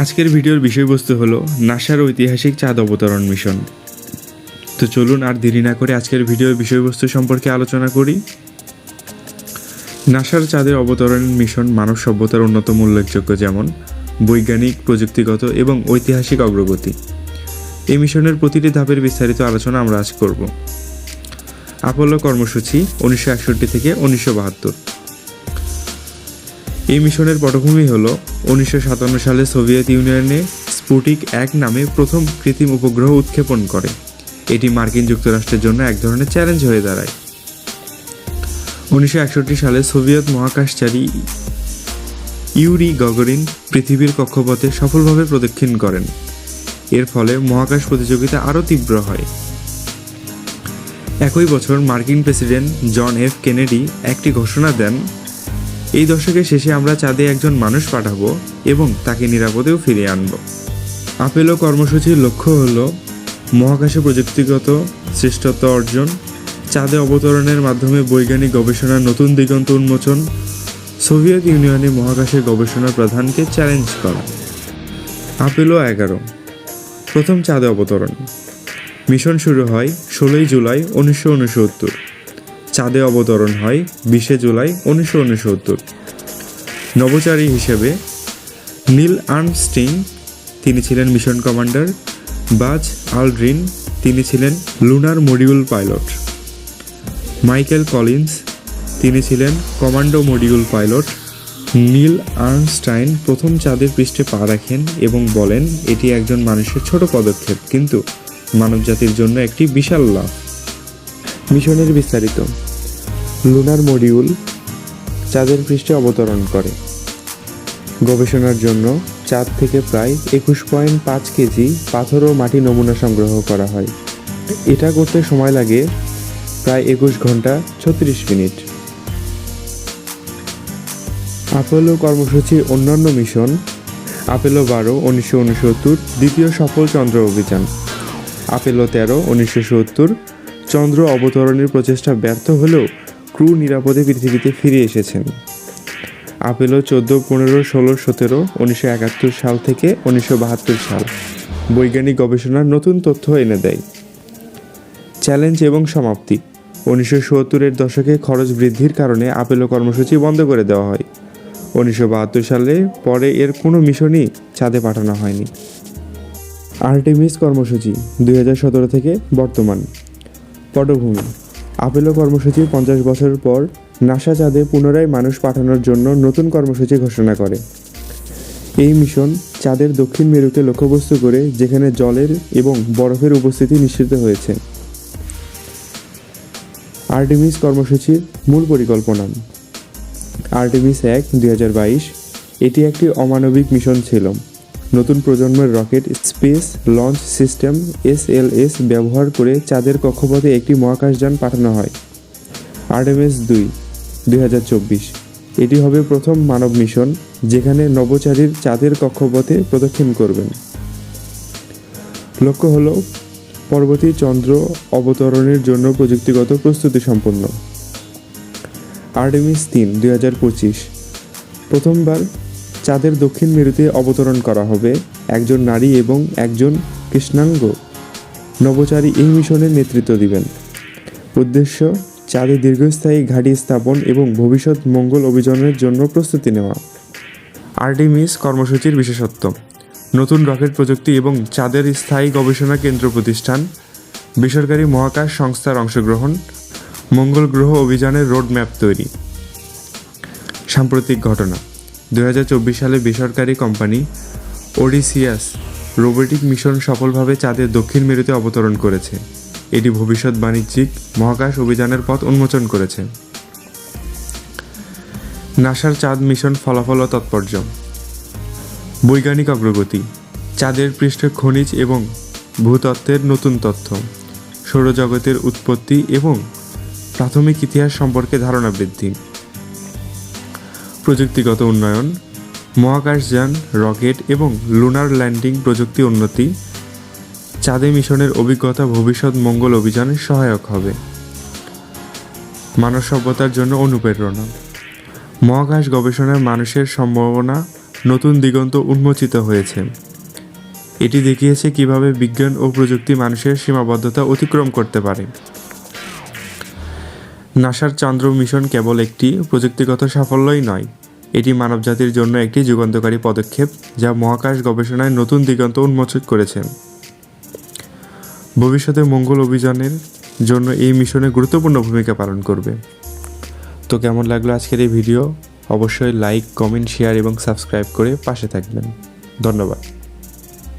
আজকের ভিডিওর বিষয়বস্তু হলো নাসার ঐতিহাসিক চাঁদ অবতরণ মিশন। তো চলুন আর দেরি না করে আজকের ভিডিওর বিষয়বস্তু সম্পর্কে আলোচনা করি। নাসার চাঁদের অবতরণ মিশন মানব সভ্যতার অন্যতম উল্লেখযোগ্য, যেমন বৈজ্ঞানিক, প্রযুক্তিগত এবং ঐতিহাসিক অগ্রগতি। এই মিশনের প্রতিটি ধাপের বিস্তারিত আলোচনা আমরা আজ করব। আপোলো কর্মসূচি 1961 থেকে 1972। এই মিশনের পটভূমি হল 1957 সালে সোভিয়েত ইউনিয়নে স্পুটিক 1 নামে প্রথম কৃত্রিম উপগ্রহ উৎক্ষেপণ করে। এটি মার্কিন যুক্তরাষ্ট্রের জন্য এক ধরনের চ্যালেঞ্জ হয়ে দাঁড়ায়। 1961 সালে সোভিয়েত মহাকাশচারী ইউরি গগরিন পৃথিবীর কক্ষপথে সফলভাবে প্রদক্ষিণ করেন। এর ফলে মহাকাশ প্রতিযোগিতা আরও তীব্র হয়। একই বছর মার্কিন প্রেসিডেন্ট জন এফ কেনেডি একটি ঘোষণা দেন, এই দশকের শেষে আমরা চাঁদে একজন মানুষ পাঠাবো এবং তাকে নিরাপদেও ফিরিয়ে আনব। আপোলো কর্মসূচির লক্ষ্য হল মহাকাশে প্রযুক্তিগত শ্রেষ্ঠত্ব অর্জন, চাঁদে অবতরণের মাধ্যমে বৈজ্ঞানিক গবেষণার নতুন দিগন্ত উন্মোচন, সোভিয়েত ইউনিয়নে মহাকাশের গবেষণার প্রধানকে চ্যালেঞ্জ করা। আপোলো 11 প্রথম চাঁদে অবতরণ। মিশন শুরু হয় 16 জুলাই 1969। চাঁদে অবতরণ হয় 20 জুলাই 1969। নভোচারী হিসেবে নীল আর্মস্ট্রিং, তিনি ছিলেন মিশন কমান্ডার। বাজ আলড্রিন, তিনি ছিলেন lunar module pilot. Michael Collins, তিনি ছিলেন কমান্ডো মডিউল পাইলট। নীল আর্মস্টাইন প্রথম চাঁদের পৃষ্ঠে পা রাখেন এবং বলেন, এটি একজন মানুষের ছোট পদক্ষেপ, কিন্তু মানবজাতির জন্য একটি বিশাল লাভ। মিশনের বিস্তারিত। লুনার মডিউল চাঁদের পৃষ্ঠে অবতরণ করে। গবেষণার জন্য চাঁদ থেকে প্রায় 21.5 কেজি পাথর ও মাটি নমুনা সংগ্রহ করা হয়। এটা করতে সময় লাগে প্রায় 21 ঘন্টা 36 মিনিট। আপোলো কর্মসূচির অন্যান্য মিশন। আপোলো 12 1969, দ্বিতীয় সফল চন্দ্র অভিযান। আপোলো 13 1970, চন্দ্র অবতরণের প্রচেষ্টা ব্যর্থ হলেও ক্রু নিরাপদে পৃথিবীতে ফিরে এসেছেন। আপোলো 14, 15, 16, 17 1971 সাল থেকে 1972 সাল বৈজ্ঞানিক গবেষণার নতুন তথ্য এনে দেয়। চ্যালেঞ্জ এবং সমাপ্তি। 1970-এর দশকে খরচ বৃদ্ধির কারণে আপোলো কর্মসূচি বন্ধ করে দেওয়া হয়। 1972 সালে পরে এর কোনো মিশনই চাঁদে পাঠানো হয়নি। আর্টেমিস কর্মসূচি 2017 থেকে বর্তমান। পটভূমি। আপোলো কর্মসূচির 50 বছর পর নাসা চাঁদে পুনরায় মানুষ পাঠানোর জন্য নতুন কর্মসূচি ঘোষণা করে। এই মিশন চাঁদের দক্ষিণ মেরুকে লক্ষ্যবস্তু করে, যেখানে জলের এবং বরফের উপস্থিতি নিশ্চিত হয়েছে। আর্টেমিস কর্মসূচির মূল পরিকল্পনা। আর্টেমিস 1 2022, এটি একটি অমানবিক মিশন ছিল। নতুন প্রজন্মের rocket space launch system SLS ব্যবহার করে চাঁদের কক্ষপথে একটি মহাকাশযান পাঠানো হয়। আর্টেমিস 2 2024, এটি হবে প্রথম মানব মিশন যেখানে নভোচারীর চাঁদের কক্ষপথে প্রদক্ষিণ করবেন। লক্ষ্য হল পরবর্তী চন্দ্র অবতরণের জন্য প্রযুক্তিগত প্রস্তুতি সম্পন্ন। আর্টেমিস 3 2025, প্রথমবার চাঁদের দক্ষিণ মেরুতে অবতরণ করা হবে। একজন নারী এবং একজন কৃষ্ণাঙ্গ নভোচারী এই মিশনের নেতৃত্ব দিবেন। উদ্দেশ্য চাঁদে দীর্ঘস্থায়ী ঘাঁটি স্থাপন এবং ভবিষ্যৎ মঙ্গল অভিযানের জন্য প্রস্তুতি নেওয়া। আর্টেমিস কর্মসূচির বিশেষত্ব। নতুন রকেট প্রযুক্তি এবং চাঁদের স্থায়ী গবেষণা কেন্দ্র প্রতিষ্ঠান, বেসরকারি মহাকাশ সংস্থার অংশগ্রহণ, মঙ্গল গ্রহ অভিযানের রোডম্যাপ তৈরি। সাম্প্রতিক ঘটনা। 2024 সালে বেসরকারি কোম্পানি ওডিসিয়াস রোবোটিক মিশন সফলভাবে চাঁদের দক্ষিণ মেরুতে অবতরণ করেছে। এটি ভবিষ্যৎ বাণিজ্যিক মহাকাশ অভিযানের পথ উন্মোচন করেছে। নাসার চাঁদ মিশন ফলাফল ও তাৎপর্য। বৈজ্ঞানিক অগ্রগতি। চাঁদের পৃষ্ঠে খনিজ এবং ভূতত্ত্বের নতুন তথ্য, সৌরজগতের উৎপত্তি এবং প্রাথমিক ইতিহাস সম্পর্কে ধারণা বৃদ্ধি। প্রযুক্তিগত উন্নয়ন। মহাকাশযান, রকেট এবং লুনার ল্যান্ডিং প্রযুক্তি উন্নতি। চাঁদে মিশনের অভিজ্ঞতা ভবিষ্যৎ মঙ্গল অভিযানে সহায়ক হবে। মানব সভ্যতার জন্য অনুপ্রেরণা। মহাকাশ গবেষণায় মানুষের সম্ভাবনা নতুন দিগন্ত উন্মোচিত হয়েছে। এটি দেখিয়েছে কিভাবে বিজ্ঞান ও প্রযুক্তি মানুষের সীমাবদ্ধতা অতিক্রম করতে পারে। নাসার চন্দ্র মিশন কেবল একটি প্রযুক্তিগত সাফল্যই নয়, এটি মানবজাতির জন্য একটি যুগান্তকারী পদক্ষেপ যা মহাকাশ গবেষণায় নতুন দিগন্ত উন্মোচন করেছে। ভবিষ্যতে মঙ্গল অভিযানের জন্য এই মিশনে গুরুত্বপূর্ণ ভূমিকা পালন করবে। তো কেমন লাগলো আজকের এই ভিডিও? অবশ্যই লাইক, কমেন্ট, শেয়ার এবং সাবস্ক্রাইব করে পাশে থাকবেন। ধন্যবাদ।